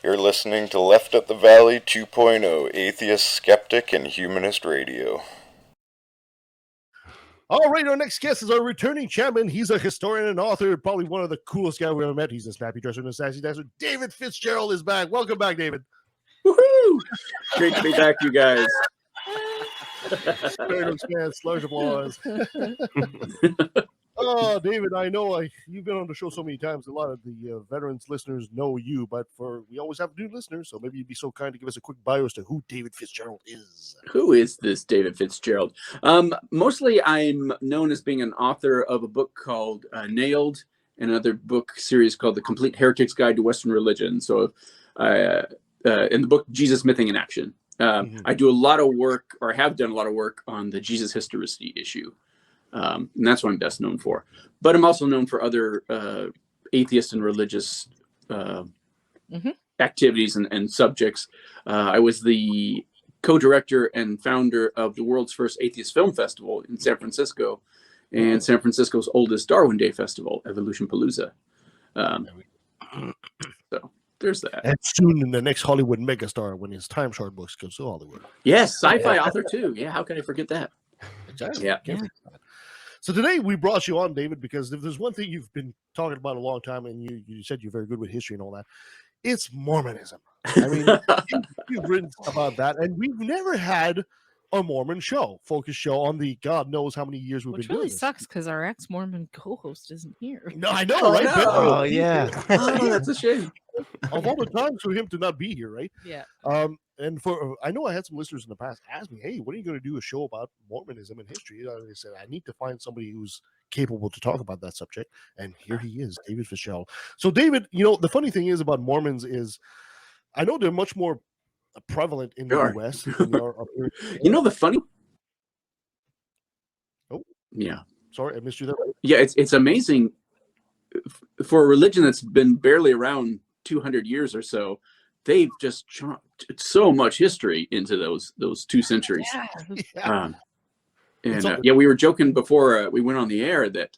You're listening to Left Up the Valley 2.0, Atheist, Skeptic, and Humanist Radio. All right, our next guest is our returning champion. He's a historian and author, probably one of the coolest guys we ever met. He's a snappy dresser and a sassy dancer. David Fitzgerald is back. Welcome back, David. Woohoo! Great to be back, you guys. Large applause. Oh, David, I know you've been on the show so many times. A lot of the veterans listeners know you, but we always have new listeners, so maybe you'd be so kind to give us a quick bio as to who David Fitzgerald is. Who is this David Fitzgerald? Mostly I'm known as being an author of a book called Nailed, and another book series called The Complete Heretic's Guide to Western Religion. So in the book, Jesus, Mything, and Action. I do a lot of work, or have done a lot of work, on the Jesus historicity issue. And that's what I'm best known for. But I'm also known for other atheist and religious activities and subjects. I was the co-director and founder of the world's first atheist film festival in San Francisco, and San Francisco's oldest Darwin Day festival, Evolution Palooza. So there's that. And soon in the next Hollywood megastar when his time short books goes to Hollywood. Yes, sci-fi author too. Yeah, how can I forget that? Exactly. Yeah. So today we brought you on, David, because if there's one thing you've been talking about a long time, and you said you're very good with history and all that, it's Mormonism. I mean, you've written about that, and we've never had a Mormon focus show on the God knows how many years we've been doing. Which really sucks because our ex-Mormon co-host isn't here. No, I know, right? No. Oh, yeah. Oh, that's a shame. Of all the times for him to not be here, right? Yeah. And I know I had some listeners in the past ask me, hey, when are you going to do a show about Mormonism and history? I said, I need to find somebody who's capable to talk about that subject. And here he is, David Fitzgerald. So, David, the funny thing is about Mormons is I know they're much more prevalent in the U.S. than they are up here. The funny... Oh. Yeah. Sorry, I missed you there. Yeah, it's amazing for a religion that's been barely around 200 years or so. They've just chopped so much history into those 2 centuries. Yeah. We were joking before we went on the air that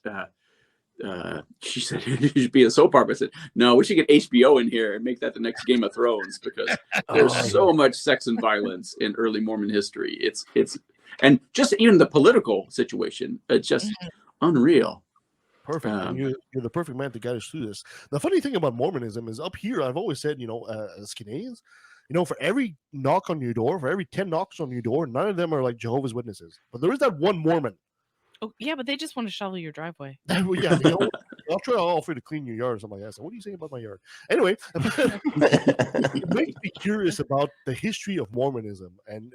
she said it should be a soap opera. I said, no, we should get HBO in here and make that the next Game of Thrones, because there's so much sex and violence in early Mormon history. It's and just even the political situation, it's just unreal. Perfect. You're the perfect man to guide us through this. The funny thing about Mormonism is up here, I've always said, as Canadians, for every knock on your door, for every 10 knocks on your door, none of them are like Jehovah's Witnesses. But there is that one Mormon. Oh, yeah, but they just want to shovel your driveway. Yeah, I'll offer to clean your yard or something like that. So what are you saying about my yard? Anyway, it makes me curious about the history of Mormonism. And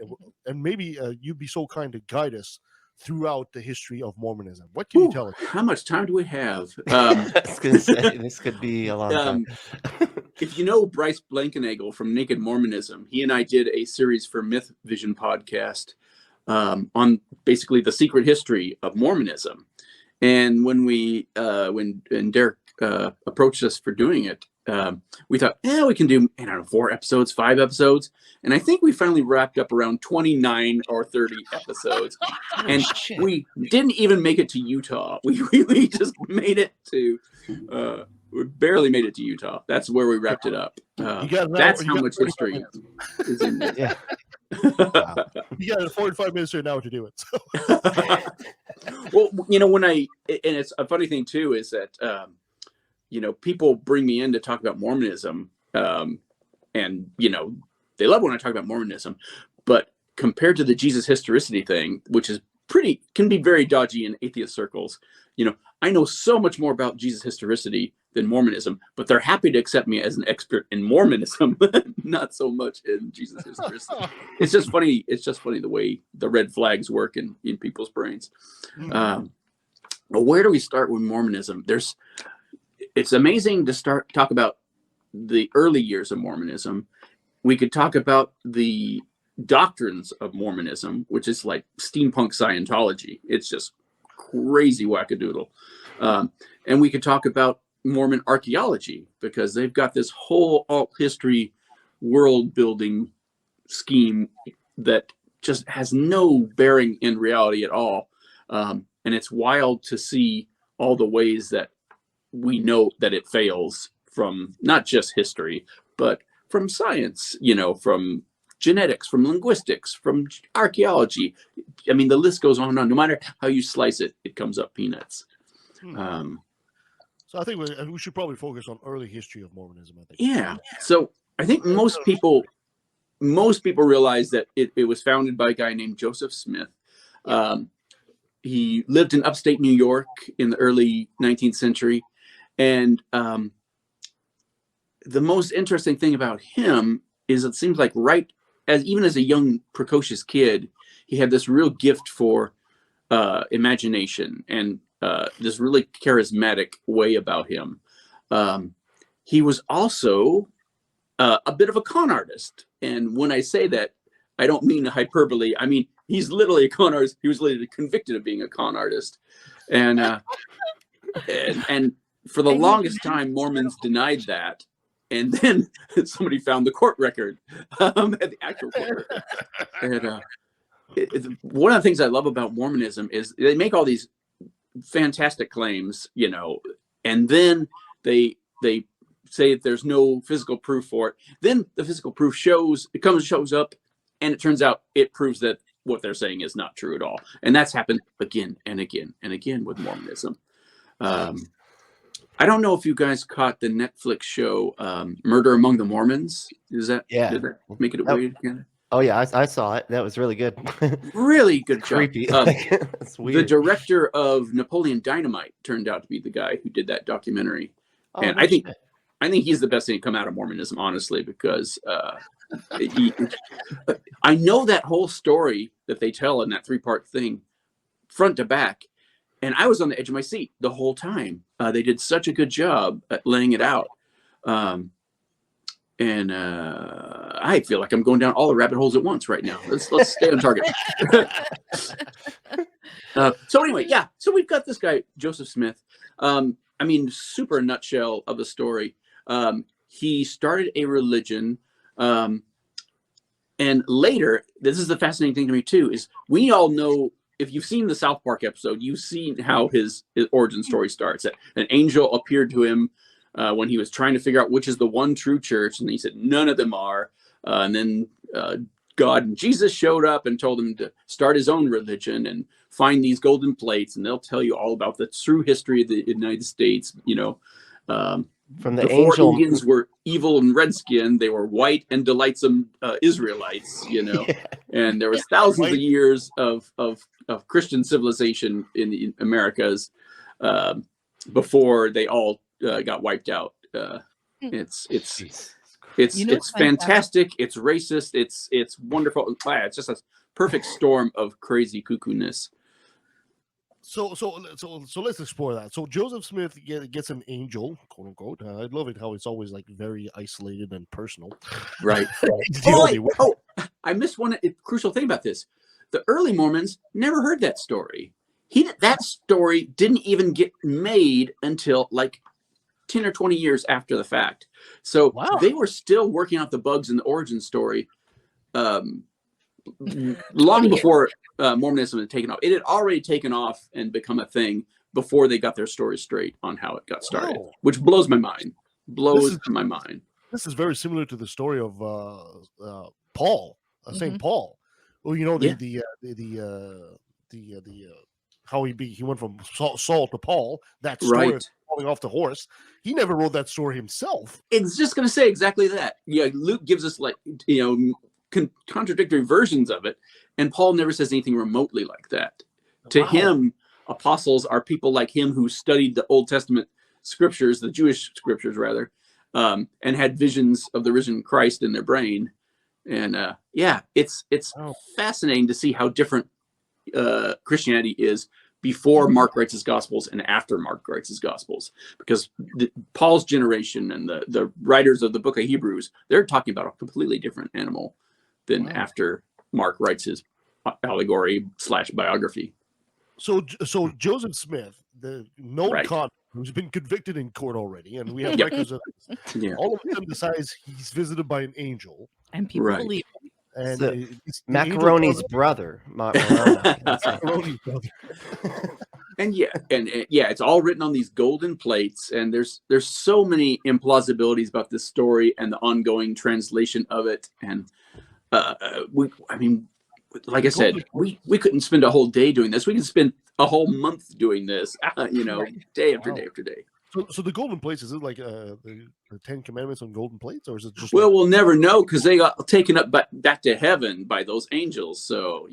maybe you'd be so kind to guide us throughout the history of Mormonism. What can you tell us? How much time do we have? I was going to say, this could be a long time. If you know Bryce Blankenagel from Naked Mormonism, he and I did a series for Myth Vision podcast on basically the secret history of Mormonism. And when Derek approached us for doing it, we thought, we can do 4 episodes, 5 episodes, and I think we finally wrapped up around 29 or 30 episodes. And we didn't even make it to Utah. We really just made it to we barely made it to Utah. That's where we wrapped it up. That's how much history is in there. Yeah. Wow. You got 45 minutes to an hour to do it. So. Well, and it's a funny thing too is that people bring me in to talk about Mormonism, and they love when I talk about Mormonism, but compared to the Jesus historicity thing, which is can be very dodgy in atheist circles, I know so much more about Jesus historicity than Mormonism, but they're happy to accept me as an expert in Mormonism, not so much in Jesus historicity. It's just funny. It's just funny the way the red flags work in people's brains. But where do we start with Mormonism? It's amazing to talk about the early years of Mormonism. We could talk about the doctrines of Mormonism, which is like steampunk Scientology. It's just crazy wackadoodle. And we could talk about Mormon archaeology, because they've got this whole alt history world building scheme that just has no bearing in reality at all. And it's wild to see all the ways that we know that it fails, from not just history, but from science, from genetics, from linguistics, from archaeology. I mean, the list goes on and on. No matter how you slice it, it comes up peanuts. So I think we should probably focus on early history of Mormonism. I think. Yeah. So I think most people realize that it was founded by a guy named Joseph Smith. He lived in upstate New York in the early 19th century. And the most interesting thing about him is it seems like even as a young, precocious kid, he had this real gift for imagination and this really charismatic way about him. He was also a bit of a con artist. And when I say that, I don't mean hyperbole. I mean, he's literally a con artist. He was literally convicted of being a con artist. And for the longest time, Mormons denied that. And then somebody found the court record, the actual court record. And one of the things I love about Mormonism is they make all these fantastic claims, and then they say that there's no physical proof for it. Then the physical proof shows up, and it turns out it proves that what they're saying is not true at all. And that's happened again and again and again with Mormonism. I don't know if you guys caught the Netflix show Murder Among the Mormons. Did that make it way together? Oh yeah, I saw it. That was really good. Really good job. Creepy. That's weird. The director of Napoleon Dynamite turned out to be the guy who did that documentary. Oh, And I think he's the best thing to come out of Mormonism, honestly, because I know that whole story that they tell in that 3-part thing, front to back, and I was on the edge of my seat the whole time. They did such a good job at laying it out. And I feel like I'm going down all the rabbit holes at once right now. Let's stay on target. So anyway, so we've got this guy, Joseph Smith. Super nutshell of the story. He started a religion. And later, this is the fascinating thing to me too, is we all know, if you've seen the South Park episode, you've seen how his origin story starts. An angel appeared to him when he was trying to figure out which is the one true church, and he said none of them are. And then God and Jesus showed up and told him to start his own religion and find these golden plates, and they'll tell you all about the true history of the United States. From the before angel, Indians were evil and red-skinned, they were white and delightsome Israelites. And there was thousands of years of Christian civilization in the Americas before they all got wiped out. It's fantastic. It's racist. It's wonderful. It's just a perfect storm of crazy cuckoo-ness. So let's explore that. So Joseph Smith gets an angel, quote unquote. I love it how it's always like very isolated and personal. Right. I missed one crucial thing about this. The early Mormons never heard that story. That story didn't even get made until like 10 or 20 years after the fact. So They were still working out the bugs in the origin story long before Mormonism had taken off. It had already taken off and become a thing before they got their story straight on how it got started, which blows my mind. This is very similar to the story of Paul, Saint Paul. Well, how he went from Saul to Paul. That story of falling off the horse. He never wrote that story himself. It's just going to say exactly that. Yeah, Luke gives us contradictory versions of it, and Paul never says anything remotely like that. To him, apostles are people like him who studied the Old Testament scriptures, the Jewish scriptures rather, and had visions of the risen Christ in their brain. And it's fascinating to see how different Christianity is before Mark writes his Gospels and after Mark writes his Gospels, because Paul's generation and the writers of the book of Hebrews, they're talking about a completely different animal than after Mark writes his allegory / biography. So Joseph Smith, the known con who's been convicted in court already, and we have records of this, all of a sudden decides he's visited by an angel, and people believe him. And Macaroni's brother. Macaroni's brother. And it's all written on these golden plates, and there's so many implausibilities about this story and the ongoing translation of it. And like I said, we couldn't spend a whole day doing this. We can spend a whole month doing this, day after day after day. So the golden plates, is it like the 10 Commandments on golden plates, or is it just? Well, we'll never know because they got taken up back to heaven by those angels. So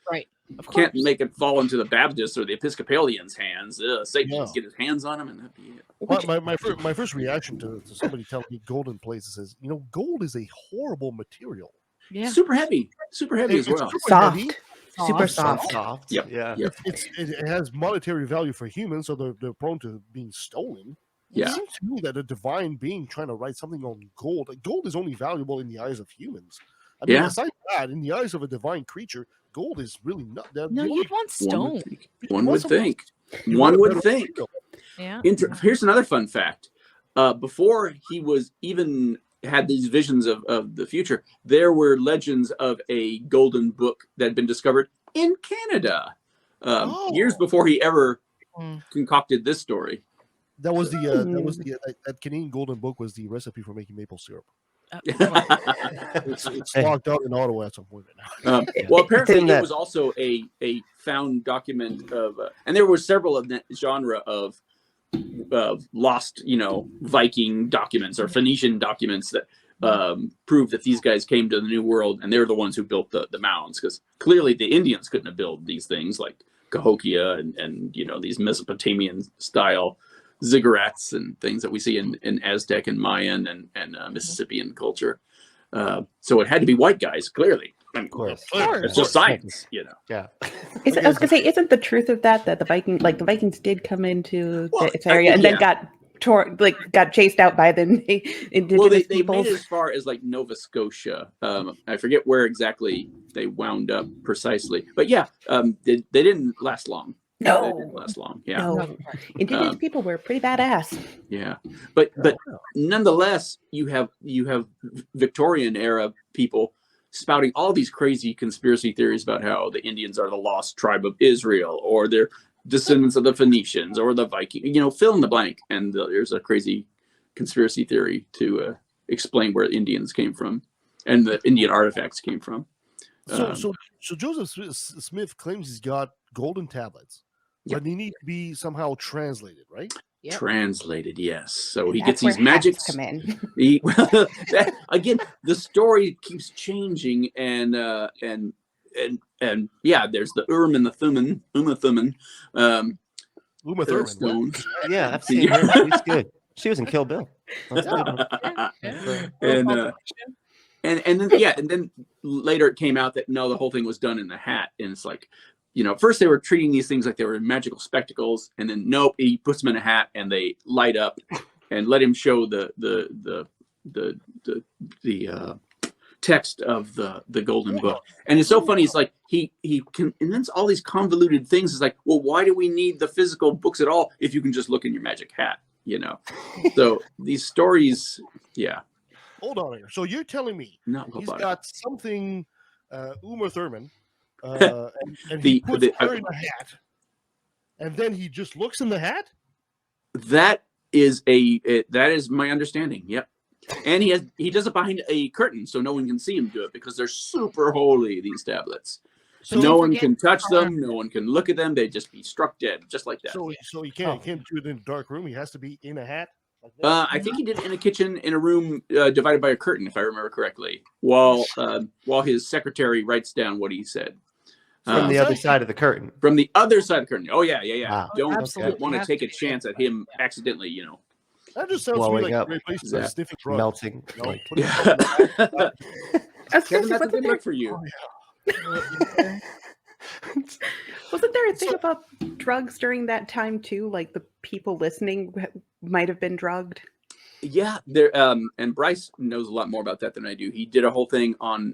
right. Of course. Can't make it fall into the Baptist or the Episcopalians' hands. Satan can get his hands on them, and that'd be it. My first reaction to somebody telling me golden plates is, gold is a horrible material. Yeah. Super heavy as well. Soft. Heavy. Super soft. Yep. Yeah. It has monetary value for humans, so they're prone to being stolen. Yeah. It seems to me that a divine being trying to write something on gold is only valuable in the eyes of humans. I mean, aside from that, in the eyes of a divine creature, gold is really not that. No, you'd want stone. One would think. One would think. Yeah. Here's another fun fact. Before he was even had these visions of the future, there were legends of a golden book that had been discovered in Canada years before he ever concocted this story. That was that Canadian golden book was the recipe for making maple syrup. It's locked out in Ottawa at some point right now. Well, apparently it was also a found document of, and there were several of that genre of lost, Viking documents or Phoenician documents that prove that these guys came to the New World, and they're the ones who built the mounds, because clearly the Indians couldn't have built these things like Cahokia and these Mesopotamian style ziggurats and things that we see in Aztec and Mayan and Mississippian culture. So it had to be white guys, clearly. Of course. It's just science, Yeah. I was gonna say, isn't the truth of that the Vikings did come into this area and then got chased out by the indigenous they made it as far as like Nova Scotia. I forget where exactly they wound up precisely, but they didn't last long. No, they didn't last long. Yeah, no. Indigenous people were pretty badass. Yeah, but nonetheless, you have Victorian era people spouting all these crazy conspiracy theories about how the Indians are the lost tribe of Israel, or they're descendants of the Phoenicians or the Viking, fill in the blank. And there's a crazy conspiracy theory to explain where Indians came from and the Indian artifacts came from. So Joseph Smith claims he's got golden tablets, but they need to be somehow translated, right? Yep. Translated, yes. So he That's gets these where hats magics. come in. Again, the story keeps changing, and there's the Urim and the Thummim, Uma Thurman. Stones. Yeah, I've seen her. She's good. She was in Kill Bill. And then later it came out that no, the whole thing was done in the hat, and it's like, at first they were treating these things like they were magical spectacles, and then nope, he puts them in a hat and they light up, and let him show the text of the golden book. And it's so funny. It's like he invents all these convoluted things. It's like, well, why do we need the physical books at all if you can just look in your magic hat? So these stories, Hold on here. So you're telling me he's got something, Uma Thurman, and he puts her in a hat, and then he just looks in the hat? That is my understanding. Yep. And he does it behind a curtain, so no one can see him do it, because they're super holy, these tablets. So no one can touch them, no one can look at them. They just be struck dead, just like that. So he can't do it in a dark room. He has to be in a hat. I think he did it in a kitchen in a room divided by a curtain, if I remember correctly, while his secretary writes down what he said. From the other side of the curtain. From the other side of the curtain. Oh yeah. Wow. Don't want to take a chance at him accidentally, That just sounds to me like a great place to sniffing drugs. Melting. Kevin, that's a good look for you. Wasn't there a thing about drugs during that time too? Like the people listening might have been drugged. Yeah, there. And Bryce knows a lot more about that than I do. He did a whole thing on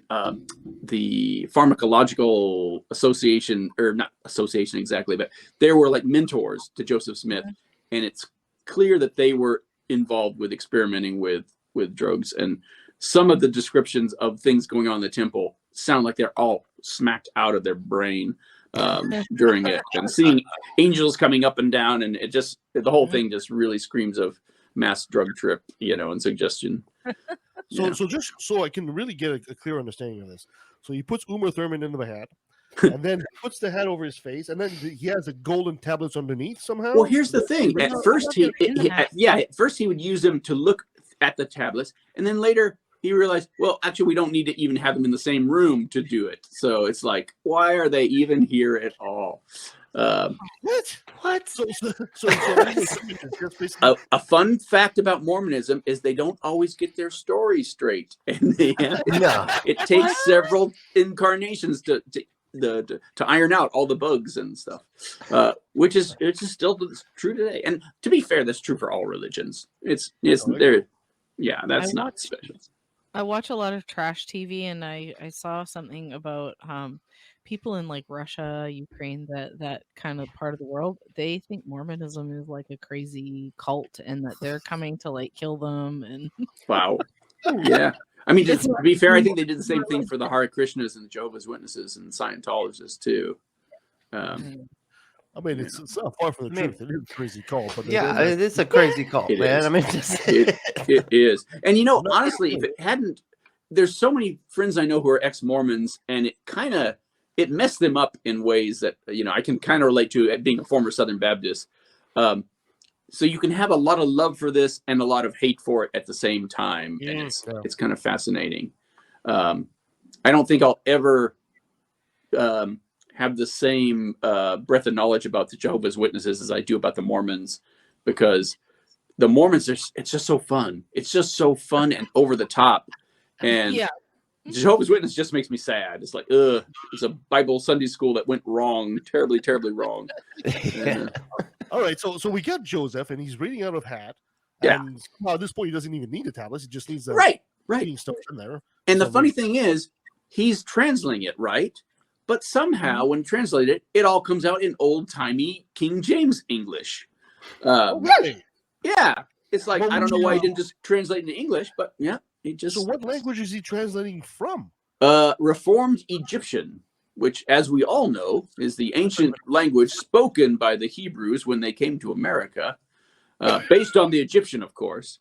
the pharmacological association, or not association exactly, but there were like mentors to Joseph Smith, and it's clear that they were involved with experimenting with drugs. And some of the descriptions of things going on in the temple sound like they're all smacked out of their brain. during it, and seeing angels coming up and down, and the whole thing just really screams of mass drug trip, and suggestion. So just so I can really get a clear understanding of this. So he puts Uma Thurman into the hat, and then puts the hat over his face, and then he has the golden tablets underneath somehow. Well, here's the thing. At first, at first he would use them to look at the tablets, and then later he realized, well, actually, we don't need to even have them in the same room to do it. So it's like, why are they even here at all? What? So a fun fact about Mormonism is they don't always get their story straight, and it takes several incarnations to iron out all the bugs and stuff, which is still true today. And to be fair, that's true for all religions. It's there. Yeah, that's not special. I watch a lot of trash TV, and I saw something about people in like Russia, Ukraine, that kind of part of the world. They think Mormonism is like a crazy cult, and that they're coming to like kill them. And wow, yeah. I mean, to be fair, I think they did the same thing for the Hare Krishnas and Jehovah's Witnesses and Scientologists too. I mean, it's not far from the truth. It is a crazy cult. But it's a crazy cult, man. I mean, it is. And honestly, if it hadn't, there's so many friends I know who are ex-Mormons, and it messed them up in ways that I can kind of relate to, being a former Southern Baptist. So you can have a lot of love for this and a lot of hate for it at the same time, and it's kind of fascinating. I don't think I'll ever have the same breadth of knowledge about the Jehovah's Witnesses as I do about the Mormons, because the Mormons it's just so fun. It's just so fun and over the top, and Jehovah's Witness just makes me sad. It's like, it's a Bible Sunday school that went wrong, terribly, terribly wrong. All right, so we got Joseph, and he's reading out of hat. Yeah. And at this point, he doesn't even need a tablet. He just needs a reading stuff in there. And the funny thing is, he's translating it right, but somehow when translated, it all comes out in old-timey King James English. Really? Yeah. It's like, I don't know why he didn't just translate into English, but yeah, he just... So what language is he translating from? Reformed Egyptian, which, as we all know, is the ancient language spoken by the Hebrews when they came to America, based on the Egyptian, of course.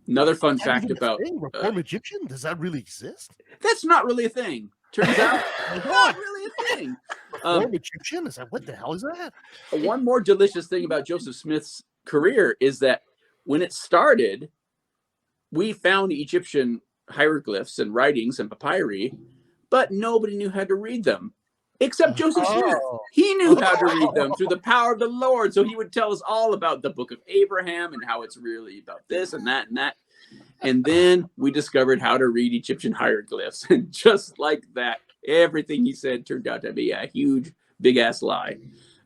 Another fun fact about... Reformed Egyptian? Does that really exist? That's not really a thing. Turns out, not really a thing. Reformed Egyptian? Is that, what the hell is that? One more delicious thing about Joseph Smith's career is that when it started, we found Egyptian hieroglyphs and writings and papyri, but nobody knew how to read them except Joseph Smith. He knew how to read them through the power of the Lord. So he would tell us all about the book of Abraham and how it's really about this and that and that. And then we discovered how to read Egyptian hieroglyphs. And just like that, everything he said turned out to be a huge, big ass lie.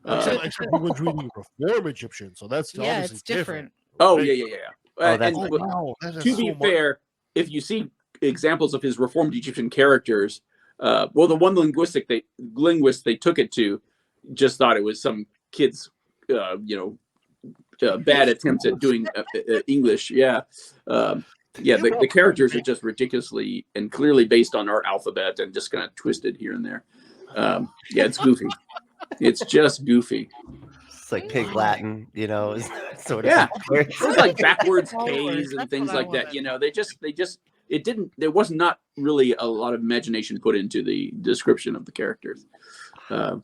Except he was reading Reformed Egyptian, so that's obviously it's different. Oh, yeah. To be fair, if you see examples of his Reformed Egyptian characters, the one linguist they took it to just thought it was some kid's, bad attempts at doing English. The characters are just ridiculously and clearly based on our alphabet and just kind of twisted here and there. It's goofy. It's just goofy. It's like Pig Latin, sort of. Yeah, it's like backwards K's and things like that. There was not really a lot of imagination put into the description of the characters. And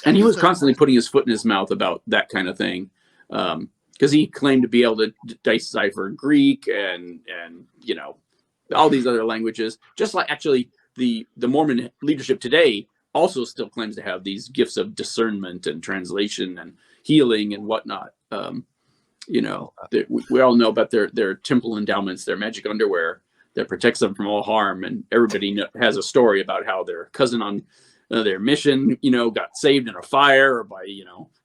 he was constantly putting his foot in his mouth about that kind of thing. Because he claimed to be able to decipher Greek and all these other languages. Just like actually the Mormon leadership today also still claims to have these gifts of discernment and translation and healing and whatnot. We all know about their temple endowments, their magic underwear that protects them from all harm. And everybody has a story about how their cousin on their mission, got saved in a fire or by,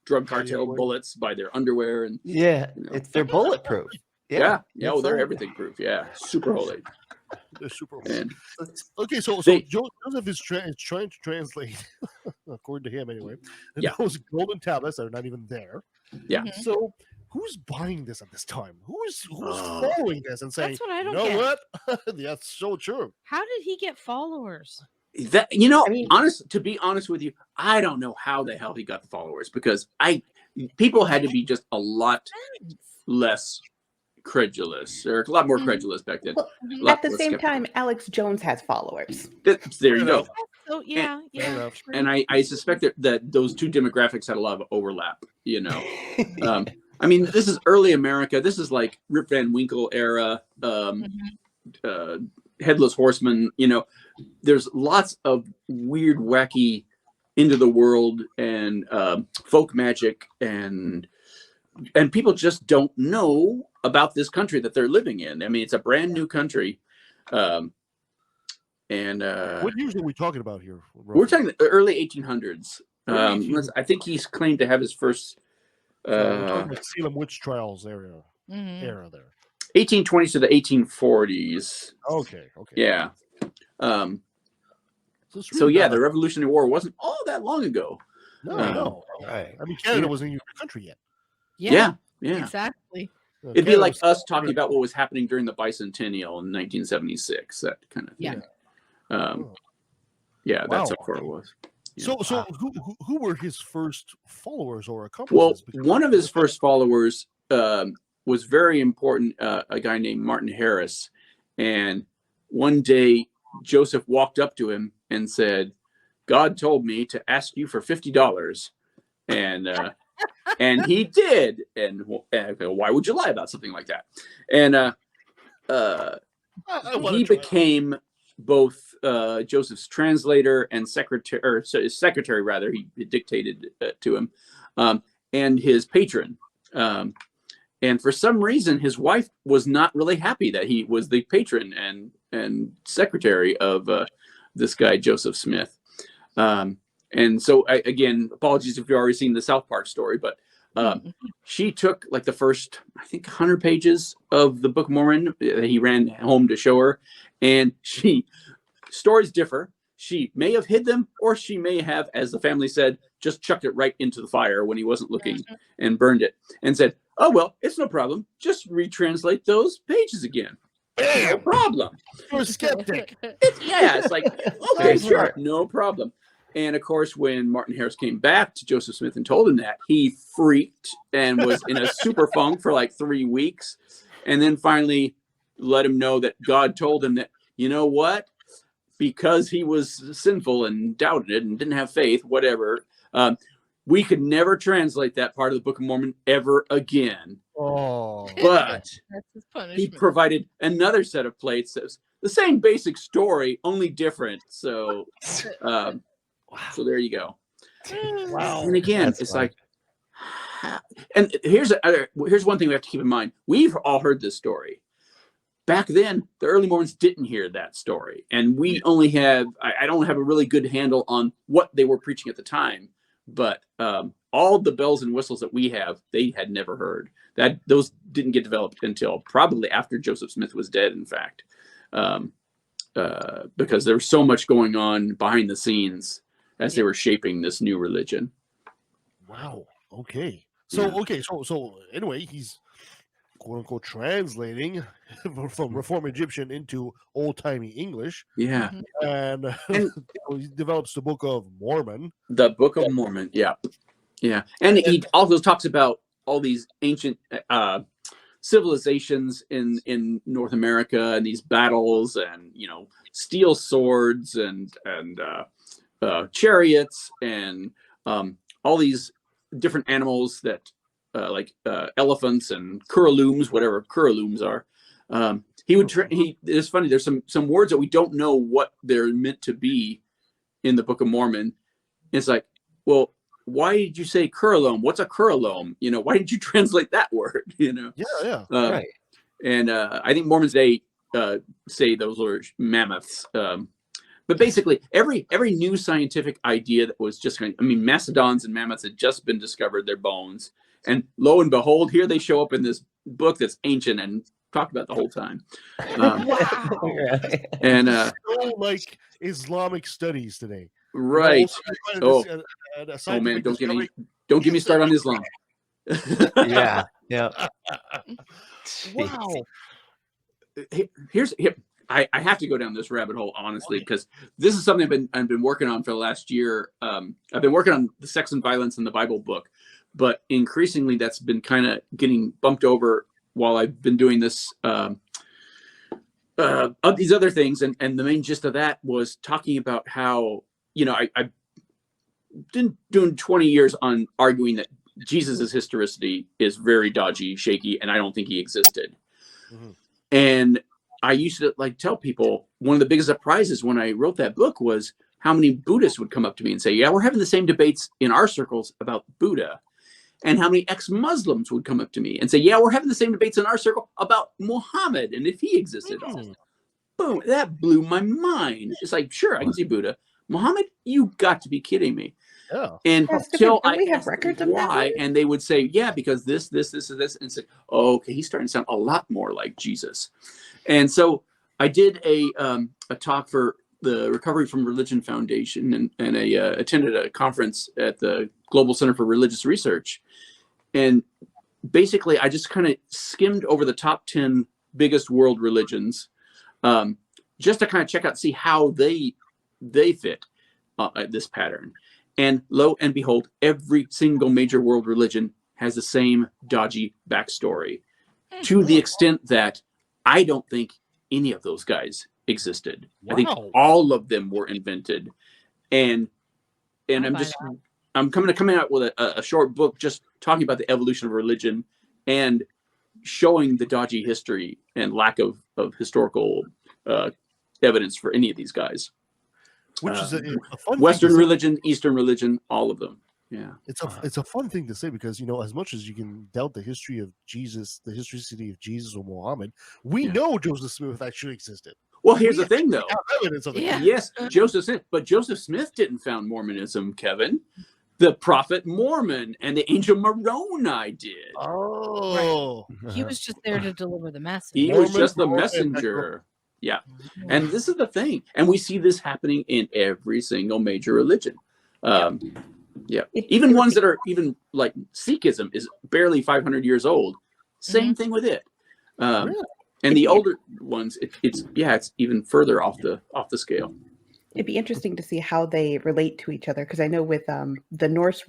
drug cartel bullets by their underwear. And they're bulletproof. They're everything proof. Yeah, super holy. They're super holy. And okay, so Joseph is trying to translate, according to him anyway, those golden tablets that are not even there. Yeah. So who's buying this at this time? Who's following this and saying, that's what I don't you know get. what? That's so true. How did he get followers? That, you know, I mean- to be honest with you, I don't know how the hell he got the followers, because people had to be just a lot less credulous, or a lot more credulous back then. Well, A lot at the less same skeptical. time, Alex Jones has followers. There you go. So yeah, Fair enough. true. And I suspect that those two demographics had a lot of overlap, you know. I mean, this is early America. This is like Rip Van Winkle era, Headless Horseman. You know, there's lots of weird, wacky, into the world and folk magic, and people just don't know about this country that they're living in. I mean, it's a brand new country. And What years are we talking about here? we're talking the early 1800s. Early 1800s. I think he's claimed to have his first So we're talking about Salem witch trials era there. 1820s to the 1840s. Okay. Yeah. So, it's So really yeah, not the Revolutionary War wasn't all that long ago. no. Right. I mean, Canada wasn't even a country yet. Yeah. Exactly. It'd be Canada like was- us talking about what was happening during the bicentennial in 1976. That kind of thing. Yeah. That's Wow. how far it was. So who were his first followers or Well, accomplices? Because- one of his first followers was very important, a guy named Martin Harris. And one day, Joseph walked up to him and said, "God told me to ask you for $50." And he did. And why would you lie about something like that? And I wanna he try. became both Joseph's translator and secretary, or his secretary rather. He dictated to him, and his patron. And for some reason, his wife was not really happy that he was the patron and secretary of this guy Joseph Smith. And so, again, apologies if you've already seen the South Park story, but she took like the first, I think, 100 pages of the Book of Mormon that he ran home to show her, and stories differ. She may have hid them, or she may have, as the family said, just chucked it right into the fire when he wasn't looking and burned it and said, "Oh, well, it's no problem. Just retranslate those pages again. No problem." You're a skeptic. It's like, okay, Very sure, smart. no problem. And of course, when Martin Harris came back to Joseph Smith and told him that, he freaked and was in a super funk for like 3 weeks. And then finally let him know that God told him that, you know what? Because he was sinful and doubted it and didn't have faith, whatever, we could never translate that part of the Book of Mormon ever again. Oh, But That's his he punishment. provided another set of plates that was the same basic story, only different. So, so there you go. wow. And again, That's it's funny. like, and here's one thing we have to keep in mind. We've all heard this story. Back then, the early Mormons didn't hear that story, and we only have. I don't have a really good handle on what they were preaching at the time, but all the bells and whistles that we have, they had never heard. Those didn't get developed until probably after Joseph Smith was dead. In fact, because there was so much going on behind the scenes as they were shaping this new religion. Wow. Okay. So anyway, he's quote unquote translating from Reform Egyptian into old timey English, Yeah, and he develops the Book of Mormon. the Book of Mormon. Yeah, and he also talks about all these ancient civilizations in North America and these battles and steel swords and chariots and all these different animals that like elephants and curlews, whatever curlews are. He would. It's funny. There's some words that we don't know what they're meant to be in the Book of Mormon. It's like, well, why did you say curlome? What's a curlome? Why did you translate that word? Yeah. Right. And I think Mormons say those are mammoths. But basically, every new scientific idea that was just mastodons and mammoths had just been discovered, their bones, and lo and behold, here they show up in this book that's ancient and talked about the whole time. Right. And like Islamic studies today. right. Oh man, don't get me started on Islam. Yeah. Wow. Here's I have to go down this rabbit hole, honestly, because this is something I've been working on for the last year. I've been working on the sex and violence in the Bible book, but increasingly that's been kind of getting bumped over while I've been doing this, of these other things. And the main gist of that was talking about how, I've been doing 20 years on arguing that Jesus's historicity is very dodgy, shaky, and I don't think he existed. Mm-hmm. And I used to tell people one of the biggest surprises when I wrote that book was how many Buddhists would come up to me and say, yeah, we're having the same debates in our circles about Buddha. And how many ex-Muslims would come up to me and say, yeah, we're having the same debates in our circle about Muhammad and if he existed. Boom, that blew my mind. It's like, sure, I can see Buddha. Muhammad, you got to be kidding me. Yeah. And until I have records of why, and they would say, yeah, because this, and this, and say, oh, okay, he's starting to sound a lot more like Jesus. And so I did a talk for the Recovery from Religion Foundation, and I attended a conference at the Global Center for Religious Research. And basically, I just kind of skimmed over the top 10 biggest world religions, just to kind of check out, see how they fit this pattern. And lo and behold, every single major world religion has the same dodgy backstory, to the extent that I don't think any of those guys existed. Wow. I think all of them were invented. And I'm coming out with a short book just talking about the evolution of religion and showing the dodgy history and lack of historical evidence for any of these guys. Which is a fun Western religion, Eastern religion, all of them. Yeah, it's a fun thing to say because as much as you can doubt the history of Jesus, the historicity of Jesus or Muhammad, we know Joseph Smith actually existed. Well, here's the thing, though. Evidence of Yes, Joseph Smith, but Joseph Smith didn't found Mormonism, Kevin. The prophet Mormon and the angel Moroni did. Oh, right. He was just there to deliver the message. He was just the messenger. Yeah. And this is the thing. And we see this happening in every single major religion. Even ones that are even like Sikhism is barely 500 years old. Same thing with it. And the older ones, it's even further off the scale. It'd be interesting to see how they relate to each other. Because I know with the Norse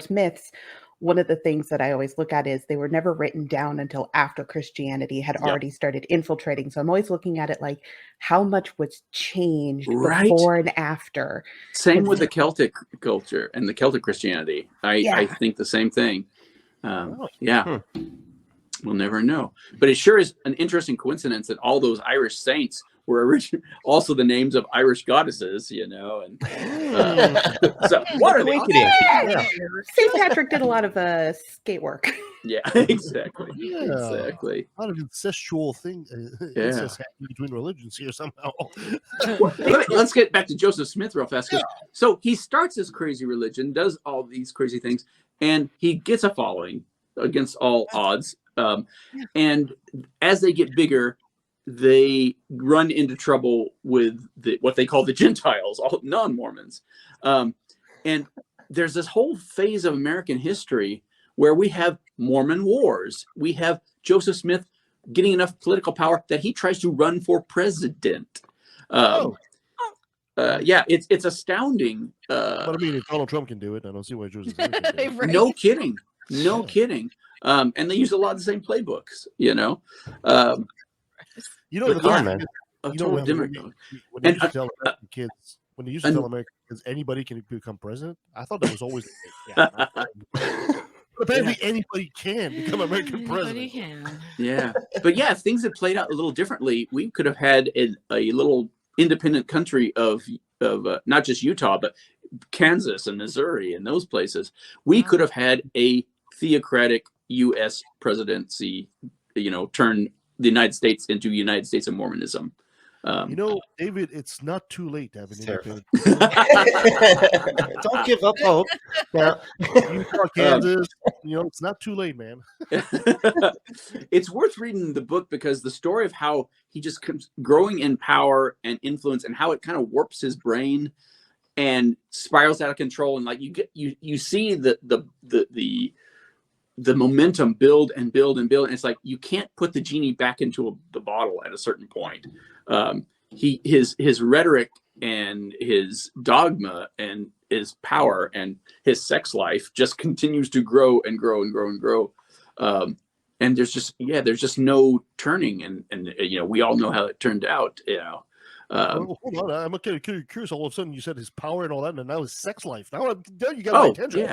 myths, one of the things that I always look at is they were never written down until after Christianity had already started infiltrating. So I'm always looking at it like how much was changed before and after. Same with the Celtic culture and the Celtic Christianity. I think the same thing. We'll never know. But it sure is an interesting coincidence that all those Irish saints were also the names of Irish goddesses, and so what are they? St. Patrick did a lot of skate work. Yeah, exactly. Exactly. A lot of incestual things incest happening between religions here somehow. Well, let's get back to Joseph Smith real fast. So he starts this crazy religion, does all these crazy things, and he gets a following against all odds. And as they get bigger, they run into trouble with what they call the Gentiles, all non-Mormons. And there's this whole phase of American history where we have Mormon wars. We have Joseph Smith getting enough political power that he tries to run for president. It's astounding. But I mean, if Donald Trump can do it, I don't see why Joseph Smith can do it. Right. No kidding. And they use a lot of the same playbooks, the conman. When they used to tell American kids, anybody can become president, I thought that was always apparently anybody can become American president. Can. Yeah, but if things had played out a little differently, we could have had a little independent country of not just Utah, but Kansas and Missouri and those places. We could have had a theocratic U.S. presidency, turn the United States into United States of Mormonism. David, it's not too late to have an independent. Don't give up hope. Utah, Kansas, it's not too late, man. It's worth reading the book because the story of how he just comes growing in power and influence and how it kind of warps his brain and spirals out of control. And you see the momentum build and build and build. And it's like, you can't put the genie back into the bottle at a certain point. His rhetoric and his dogma and his power and his sex life just continues to grow and grow and grow and grow. And there's just no turning. And we all know how it turned out. Well, hold on, I'm kind of curious. All of a sudden, you said his power and all that, and now his sex life. Now you got my attention.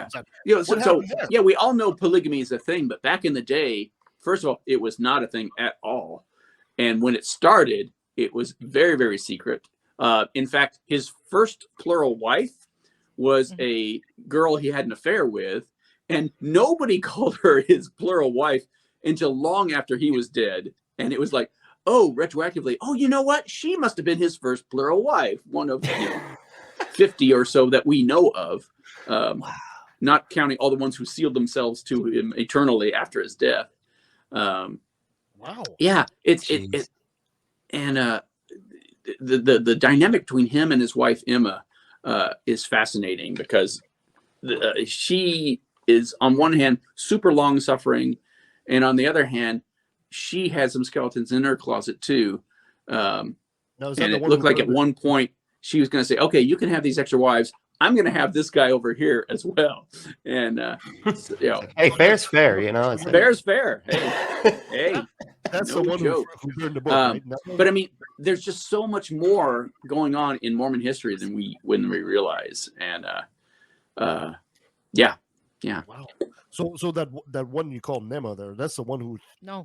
Yeah. We all know polygamy is a thing, but back in the day, first of all, it was not a thing at all. And when it started, it was very, very secret. In fact, his first plural wife was a girl he had an affair with, and nobody called her his plural wife until long after he was dead. And it was like, oh, retroactively, oh, you know what? She must have been his first plural wife, one of 50 or so that we know of, not counting all the ones who sealed themselves to him eternally after his death. Wow. Yeah, the dynamic between him and his wife Emma is fascinating because she is on one hand super long suffering, and on the other hand, she had some skeletons in her closet too. And it looked like at one point she was going to say, okay, you can have these extra wives. I'm going to have this guy over here as well. And, hey, fair's fair, Fair's fair. Hey, that's no the one joke. who learned the book, right? But I mean, there's just so much more going on in Mormon history than we realize. And, yeah. Wow. So that one you call Nema there, that's the one who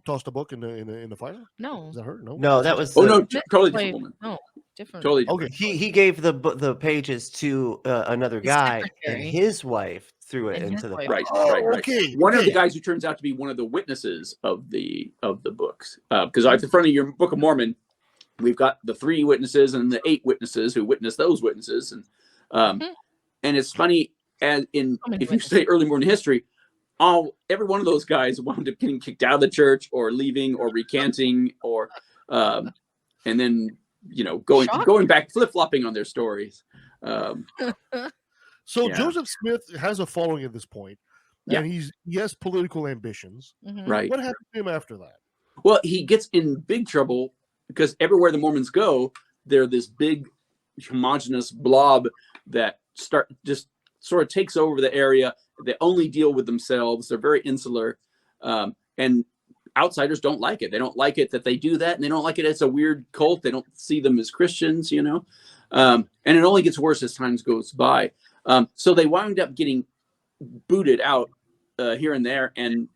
tossed the book in the fire? No. Is that her? No, that was totally different woman. No, different. Totally different. Okay. He gave the pages to another guy, and his wife threw it into the fire. Right. Okay. One of the guys who turns out to be one of the witnesses of the books, because at the front of your Book of Mormon, we've got the 3 witnesses and the 8 witnesses who witnessed those witnesses, and it's funny. And if you say early Mormon history, every one of those guys wound up getting kicked out of the church or leaving or recanting or and then going back flip-flopping on their stories. Joseph Smith has a following at this point, and he has political ambitions. Right. What happened to him after that? Well, he gets in big trouble because everywhere the Mormons go, they're this big homogenous blob that just sort of takes over the area. They only deal with themselves. They're very insular. And outsiders don't like it. They don't like it that they do that. And they don't like it as a weird cult. They don't see them as Christians, and it only gets worse as time goes by. So they wound up getting booted out here and there. And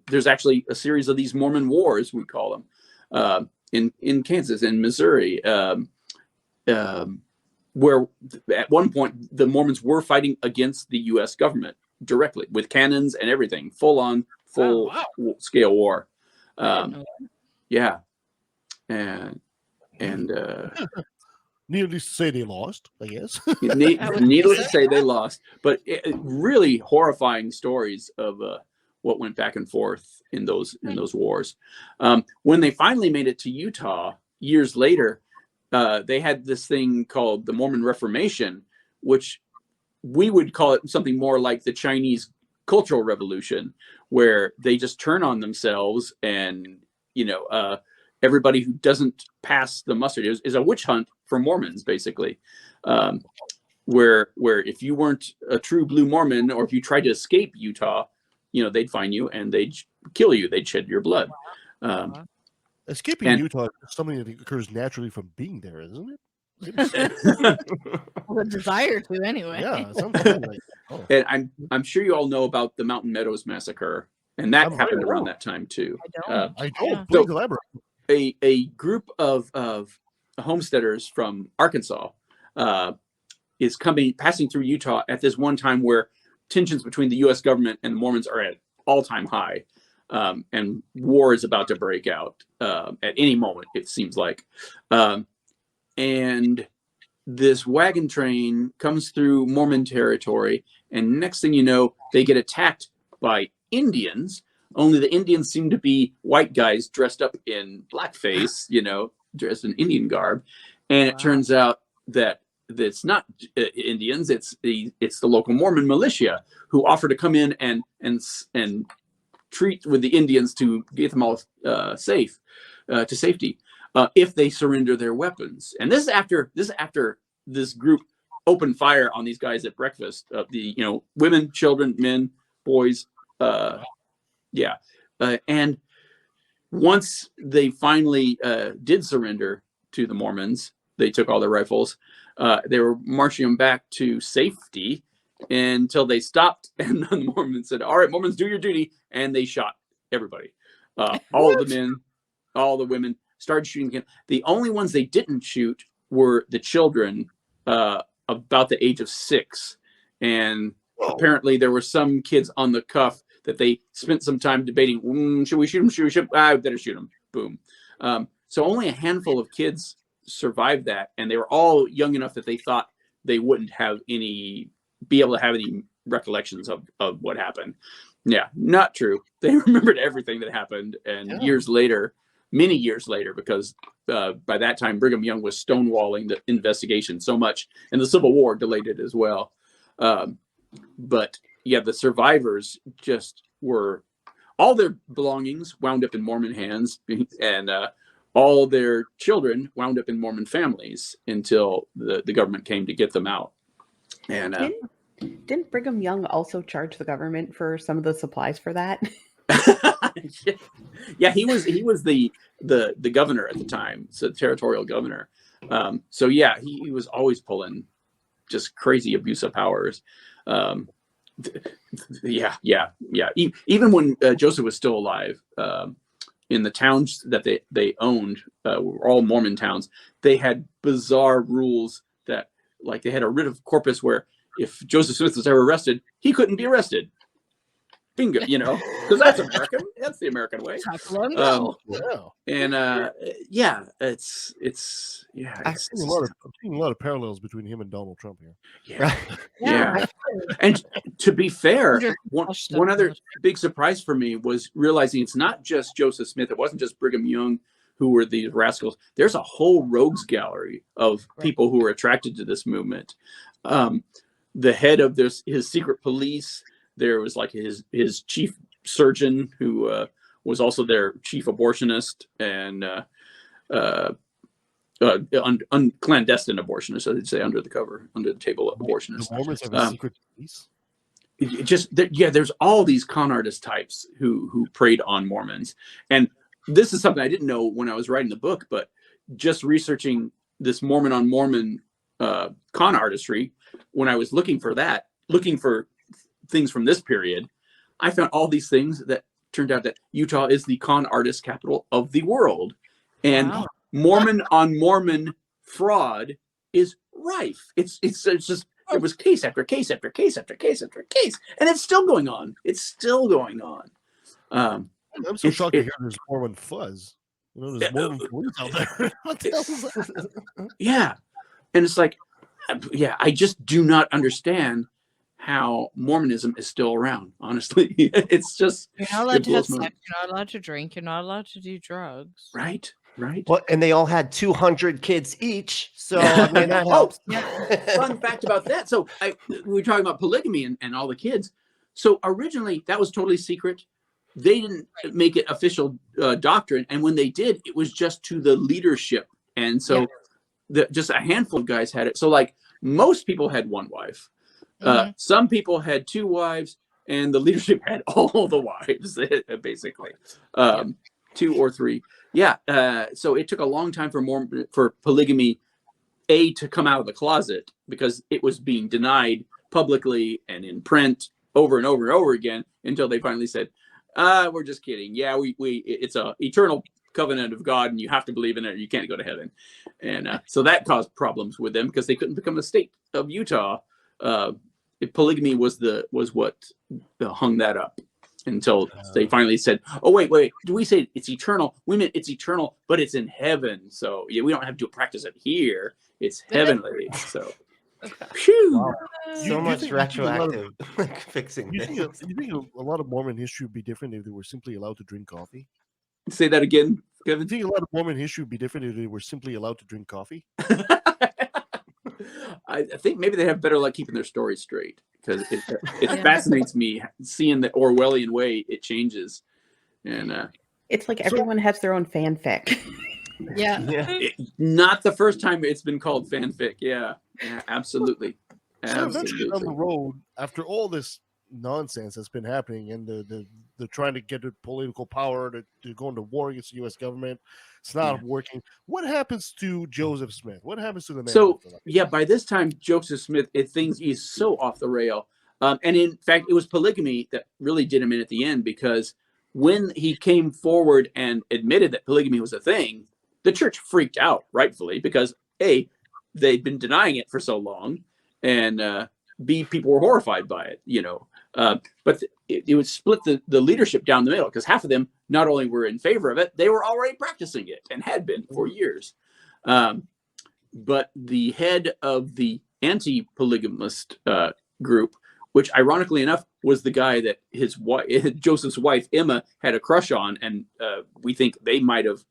there's actually a series of these Mormon wars, we call them, in Kansas and Missouri, where at one point the Mormons were fighting against the U.S. government directly with cannons and everything, full scale war. Yeah. And needless to say, they lost, I guess. Needless to say, they lost. But really horrifying stories of what went back and forth in those wars. When they finally made it to Utah years later, they had this thing called the Mormon Reformation, which we would call it something more like the Chinese Cultural Revolution, where they just turn on themselves and, everybody who doesn't pass the muster is a witch hunt for Mormons, basically, where if you weren't a true blue Mormon or if you tried to escape Utah, they'd find you and they'd kill you. They'd shed your blood. Escaping Utah is something that occurs naturally from being there, isn't it? The desire to, anyway. Yeah, something like And I'm sure you all know about the Mountain Meadows massacre, and that happened around that time too. I don't. Please elaborate. A group of homesteaders from Arkansas is passing through Utah at this one time where tensions between the U.S. government and the Mormons are at all-time high. And war is about to break out at any moment, it seems like. And this wagon train comes through Mormon territory, and next thing you know, they get attacked by Indians, only the Indians seem to be white guys dressed up in blackface, dressed in Indian garb. And it turns out that it's not Indians, it's the local Mormon militia who offer to come in and treat with the Indians to get them all safe to safety. if they surrender their weapons. And this is after this group opened fire on these guys at breakfast. Women, children, men, boys. And once they finally did surrender to the Mormons, they took all their rifles. They were marching them back to safety until they stopped, and the Mormons said, "All right, Mormons, do your duty," and they shot everybody. All the men, all the women started shooting again. The only ones they didn't shoot were the children about the age of 6, and apparently there were some kids on the cuff that they spent some time debating, should we shoot them? Should we shoot them? I better shoot them. Boom. So only a handful of kids survived that, and they were all young enough that they thought they wouldn't be able to have any recollections of what happened. Yeah, not true. They remembered everything that happened, and many years later, because by that time Brigham Young was stonewalling the investigation so much, and the Civil War delayed it as well. But yeah, the survivors just all their belongings wound up in Mormon hands, and all their children wound up in Mormon families until the government came to get them out. And didn't Brigham Young also charge the government for some of the supplies for that? Yeah, he was the governor at the time, so territorial governor. So yeah, he was always pulling just crazy abuse of powers. Yeah. Even when Joseph was still alive, in the towns that they owned, were all Mormon towns, they had bizarre rules that, like, they had a writ of corpus where if Joseph Smith was ever arrested, he couldn't be arrested. Bingo, because that's American. That's the American way. I've seen a lot of parallels between him and Donald Trump here. Yeah. And to be fair, one other big surprise for me was realizing it's not just Joseph Smith. It wasn't just Brigham Young who were these rascals. There's a whole rogues gallery of people who were attracted to this movement. The head of his secret police. There was like his chief surgeon who was also their chief abortionist and clandestine abortionist, I'd say, under the table abortionist. The Mormons have a secret police? There's all these con artist types who preyed on Mormons. And this is something I didn't know when I was writing the book, but just researching this Mormon on Mormon con artistry, when I was looking for things from this period, I found all these things that turned out that Utah is the con artist capital of the world. And Mormon on Mormon fraud is rife. It's just, it was case after case after case after case after case. And it's still going on. I'm so shocked to hear there's Mormon fuzz. There's Mormon police out there. What the hell is that? Yeah. And it's like, I just do not understand how Mormonism is still around. Honestly, it's just, you're not allowed to have sex, you're not allowed to drink, you're not allowed to do drugs. Right. Well, and they all had 200 kids each, so I mean that helps. Fun fact about that. So we were talking about polygamy and all the kids. So originally that was totally secret. They didn't make it official doctrine, and when they did, it was just to the leadership, and so just a handful of guys had it. So like most people had one wife. Some people had 2 wives, and the leadership had all the wives, basically, 2 or 3. So it took a long time for polygamy to come out of the closet, because it was being denied publicly and in print over and over and over again, until they finally said, we're just kidding. Yeah, it's a eternal covenant of God, and you have to believe in it, or you can't go to heaven. And so that caused problems with them, because they couldn't become the state of Utah. Polygamy was what hung that up, until they finally said, oh, wait, do we say it's eternal? We meant it's eternal, but it's in heaven. So we don't have to practice it here. It's heavenly. So wow. So much retroactive fixing. You think a lot of Mormon history would be different if they were simply allowed to drink coffee? Say that again, Kevin. You think a lot of Mormon history would be different if they were simply allowed to drink coffee? I think maybe they have better luck keeping their stories straight, because it fascinates me seeing the Orwellian way it changes. And it's like everyone has their own fanfic. Yeah. Not the first time it's been called fanfic. Yeah, absolutely. So eventually down the road, after all this nonsense that's been happening and the trying to get the political power to go into war against the U.S. government, it's not working. What happens to Joseph Smith? What happens to the man? So by this time, Joseph Smith, things is so off the rail. And in fact, it was polygamy that really did him in at the end, because when he came forward and admitted that polygamy was a thing, the church freaked out, rightfully, because A, they'd been denying it for so long, and B, people were horrified by it, but it would split the leadership down the middle, because half of them not only were in favor of it, they were already practicing it and had been for years. But the head of the anti-polygamist group, which ironically enough was the guy that his wife, Joseph's wife, Emma, had a crush on, and we think they might have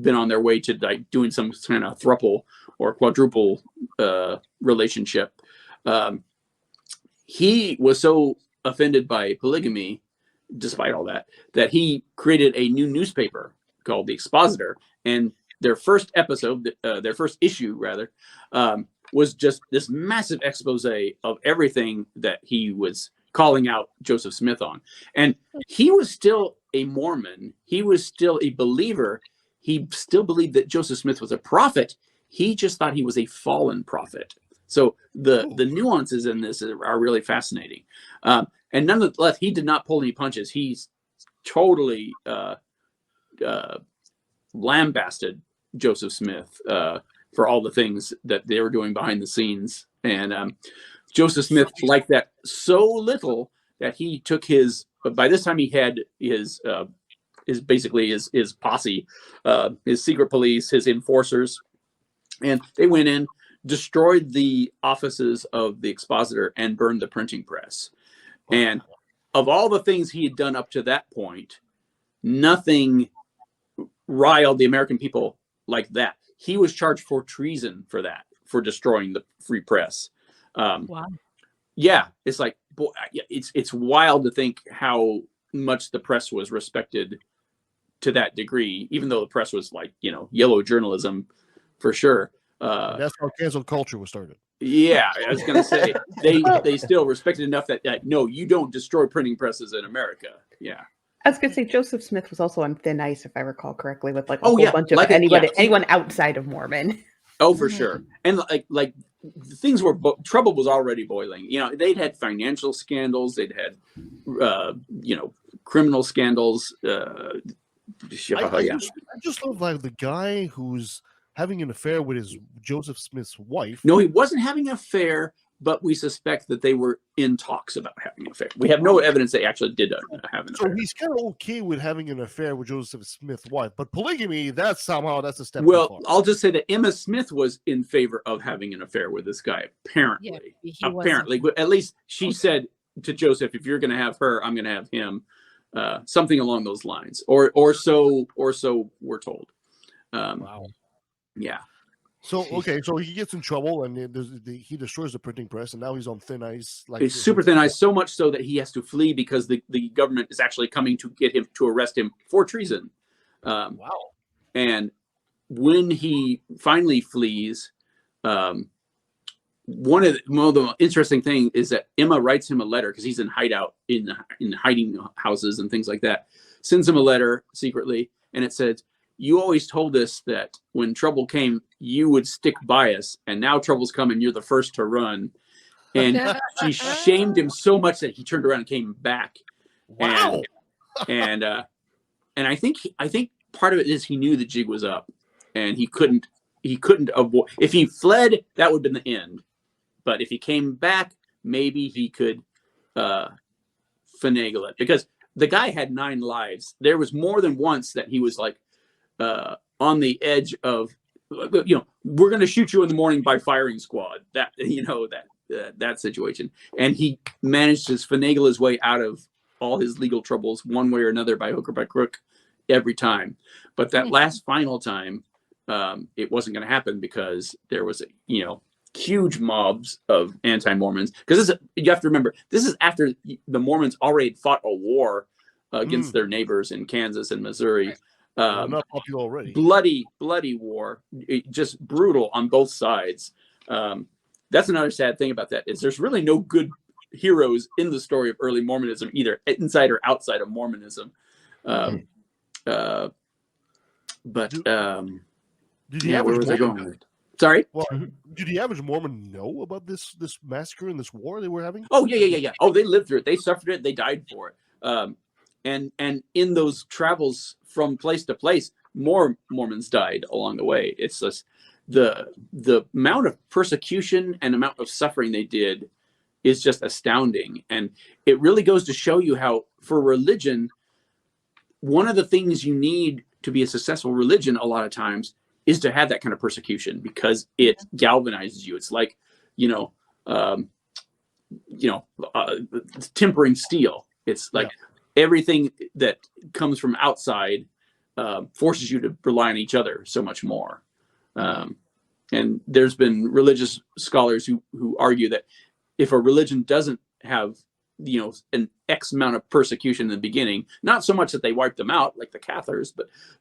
been on their way to like doing some kind of throuple or quadruple relationship. He was so offended by polygamy, despite all that, that he created a new newspaper called The Expositor, and their first episode, their first issue rather, was just this massive expose of everything that he was calling out Joseph Smith on. And he was still a Mormon. He was still a believer. He still believed that Joseph Smith was a prophet. He just thought he was a fallen prophet. So the nuances in this are really fascinating. And nonetheless, he did not pull any punches. He's totally lambasted Joseph Smith for all the things that they were doing behind the scenes. And Joseph Smith liked that so little that he took by this time he had his posse, his secret police, his enforcers, and they went in, destroyed the offices of the Expositor, and burned the printing press. And of all the things he had done up to that point, nothing riled the American people like that. He was charged for treason for that, for destroying the free press. Wow. Yeah, it's like, boy, it's wild to think how much the press was respected to that degree, even though the press was like, yellow journalism for sure. That's how cancel culture was started. Yeah, I was going to say they still respected enough that no, you don't destroy printing presses in America. Yeah. I was going to say Joseph Smith was also on thin ice, if I recall correctly, with like a whole bunch of anyone outside of Mormon. Oh, for sure. And like things were trouble was already boiling. They'd had financial scandals. They'd had criminal scandals. I just love like the guy who's having an affair with his Joseph Smith's wife. No, he wasn't having an affair, but we suspect that they were in talks about having an affair. We have no evidence they actually did have an affair. So he's kind of okay with having an affair with Joseph Smith's wife, but polygamy, that's a step well, too far. I'll just say that Emma Smith was in favor of having an affair with this guy, apparently. Yeah, apparently. At least she said to Joseph, if you're going to have her, I'm going to have him. Something along those lines. Or so we're told. Wow. Yeah. So he gets in trouble and he destroys the printing press, and now he's on thin ice. Like it's super thin ice, so much so that he has to flee because the government is actually coming to get him, to arrest him for treason. Wow. And when he finally flees, one of the interesting thing is that Emma writes him a letter, because he's in hideout in hiding houses and things like that. Sends him a letter secretly, and it says, "You always told us that when trouble came, you would stick by us, and now trouble's come and you're the first to run." And she shamed him so much that he turned around and came back. Wow. And I think part of it is he knew the jig was up, and he couldn't avoid. If he fled, that would have been the end. But if he came back, maybe he could finagle it, because the guy had 9 lives. There was more than once that he was like on the edge of, we're going to shoot you in the morning by firing squad. That that situation, and he managed to finagle his way out of all his legal troubles one way or another, by hook or by crook, every time. But that last final time, it wasn't going to happen, because there was huge mobs of anti-Mormons. Because you have to remember, this is after the Mormons already fought a war against their neighbors in Kansas and Missouri. Not popular already. Bloody war, just brutal on both sides. That's another sad thing about that, is there's really no good heroes in the story of early Mormonism, either inside or outside of Mormonism. Did But the yeah, where average was I Mormon going with it? Sorry? Well, did the average Mormon know about this massacre and this war they were having? Oh, yeah. Oh, they lived through it. They suffered it. They died for it. And in those travels from place to place, more Mormons died along the way. It's just the amount of persecution and amount of suffering they did is just astounding. And it really goes to show you how, for religion, one of the things you need to be a successful religion a lot of times is to have that kind of persecution, because it galvanizes you. It's like, tempering steel. It's like everything that comes from outside forces you to rely on each other so much more. And there's been religious scholars who argue that if a religion doesn't have, an X amount of persecution in the beginning, not so much that they wipe them out like the Cathars,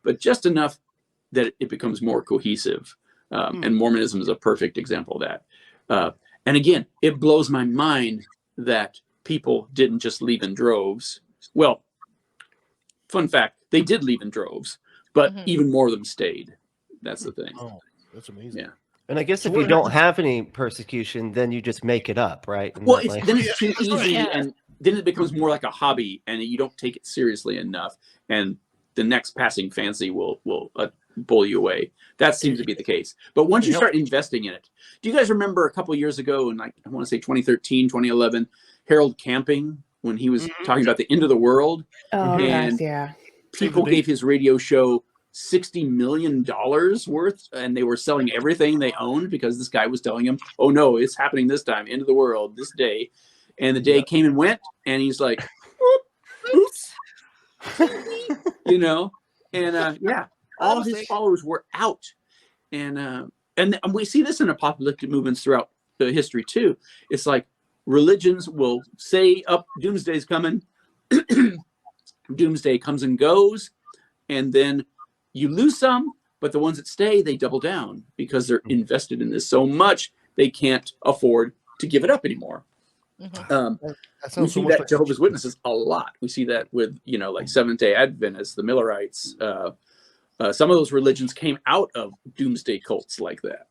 but just enough that it becomes more cohesive. And Mormonism is a perfect example of that. And again, it blows my mind that people didn't just leave in droves. Well, fun fact, they did leave in droves, but even more of them stayed. That's the thing. Oh, that's amazing. Yeah. And I guess if you don't have any persecution, then you just make it up, right? And Well, then it's too easy, and then it becomes more like a hobby, and you don't take it seriously enough, and the next passing fancy will pull you away. That seems to be the case. But once you start investing in it, do you guys remember a couple of years ago, in I want to say 2013, 2011, Harold Camping, when he was talking about the end of the world? Oh, and yeah. people gave his radio show $60 million worth, and they were selling everything they owned because this guy was telling them, oh no, it's happening this time, end of the world, this day. And the day came and went, and he's like, oops. All his followers were out. And we see this in apocalyptic movements throughout the history too. It's like religions will say, doomsday's coming. Doomsday comes and goes, and then you lose some, but the ones that stay, they double down because they're invested in this so much they can't afford to give it up anymore. We see that Jehovah's Witnesses a lot. We see that with like Seventh-day Adventists, the Millerites. Some of those religions came out of doomsday cults like that.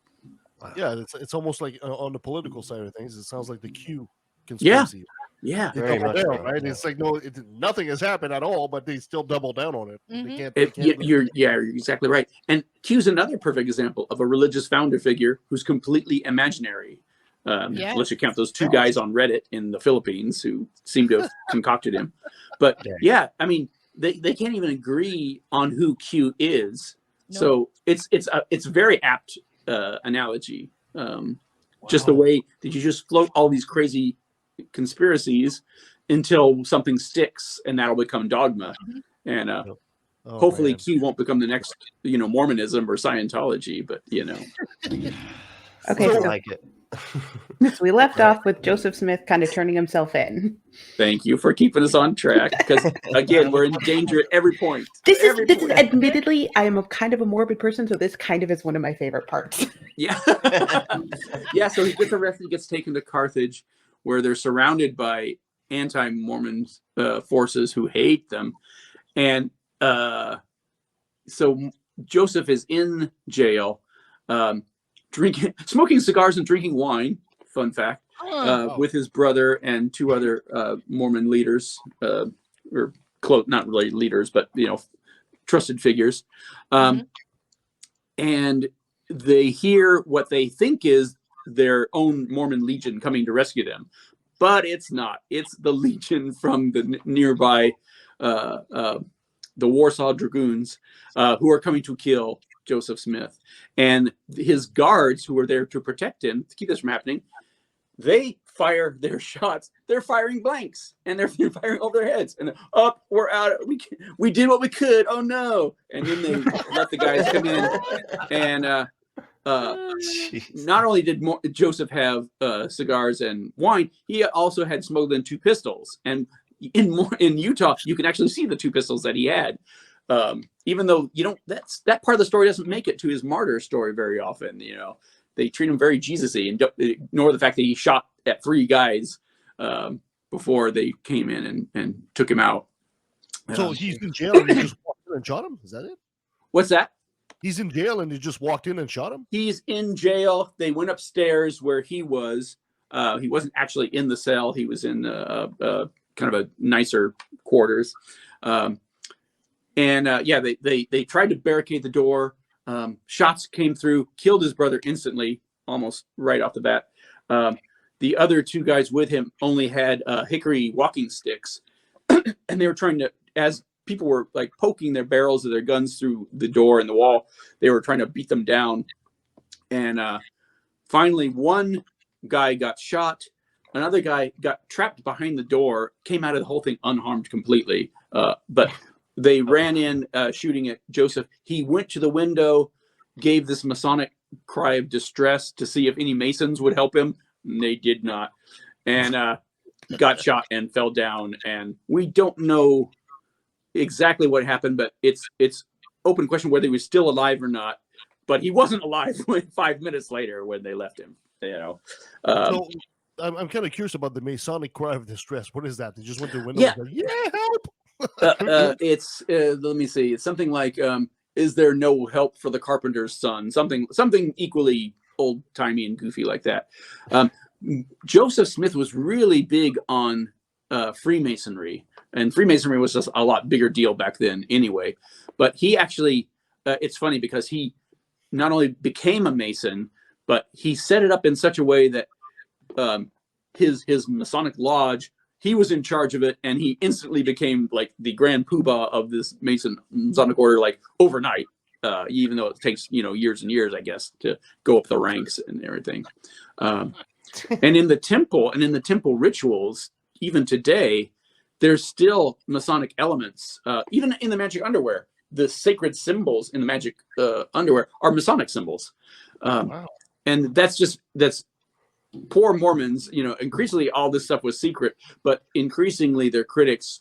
Yeah, it's almost like on the political side of things, it sounds like the Q conspiracy. Yeah, very much so, right? Yeah. It's like nothing has happened at all, but they still double down on it. You're exactly right. And Q's another perfect example of a religious founder figure who's completely imaginary, unless you count those two guys on Reddit in the Philippines who seem to have concocted him. But I mean, they can't even agree on who Q is. No. So it's very apt analogy. Just the way that you just float all these crazy conspiracies until something sticks, and that'll become dogma. And hopefully Q won't become the next Mormonism or Scientology, but Okay, so, like it. So we left off with Joseph Smith kind of turning himself in. Thank you for keeping us on track, because again, we're in danger at every point. This is admittedly, I am kind of a morbid person, so this kind of is one of my favorite parts. Yeah. So he gets arrested, he gets taken to Carthage, where they're surrounded by anti-Mormon forces who hate them. And so Joseph is in jail, smoking cigars and drinking wine, fun fact, with his brother and two other Mormon leaders, or not really leaders, but trusted figures. And they hear what they think is their own Mormon legion coming to rescue them, but it's not. It's the legion from the nearby the Warsaw Dragoons, who are coming to kill Joseph Smith. And his guards, who are there to protect him, to keep this from happening, they fire their shots. They're firing blanks, and they're firing over their heads. And we're out. We did what we could. Oh no! And then they let the guys come in, and not only did Joseph have cigars and wine, he also had smuggled in 2 pistols. And in Utah, you can actually see the 2 pistols that he had. even though that part of the story doesn't make it to his martyr story very often. They treat him very Jesus-y and don't ignore the fact that he shot at 3 guys before they came in and took him out. So he's in jail and they just walked in and shot him? Is that it? What's that? He's in jail and they just walked in and shot him? He's in jail. They went upstairs where he was. He wasn't actually in the cell. He was in kind of a nicer quarters. They tried to barricade the door. Shots came through, killed his brother instantly, almost right off the bat. The other 2 guys with him only had hickory walking sticks. And they were trying to, as people were like poking their barrels of their guns through the door and the wall, they were trying to beat them down. And finally, one guy got shot. Another guy got trapped behind the door, came out of the whole thing unharmed completely. But they ran in shooting at Joseph. He went to the window, gave this Masonic cry of distress to see if any Masons would help him. And they did not. And got shot and fell down. And we don't know exactly what happened, but it's open question whether he was still alive or not. But he wasn't alive 5 minutes later when they left him. So I'm kind of curious about the Masonic cry of distress. What is that? They just went to the window. Yeah, and said, help! it's let me see. It's something like, "Is there no help for the carpenter's son?" Something equally old timey and goofy like that. Joseph Smith was really big on Freemasonry, and Freemasonry was just a lot bigger deal back then anyway. But he actually, it's funny because he not only became a Mason, but he set it up in such a way that his Masonic lodge, he was in charge of it, and he instantly became like the grand poobah of this Masonic order, like overnight. Even though it takes years and years, I guess, to go up the ranks and everything. And in the temple rituals, even today, there's still Masonic elements. Even in the magic underwear, the sacred symbols in the magic underwear are Masonic symbols. Wow. And that's poor Mormons. Increasingly all this stuff was secret, but increasingly their critics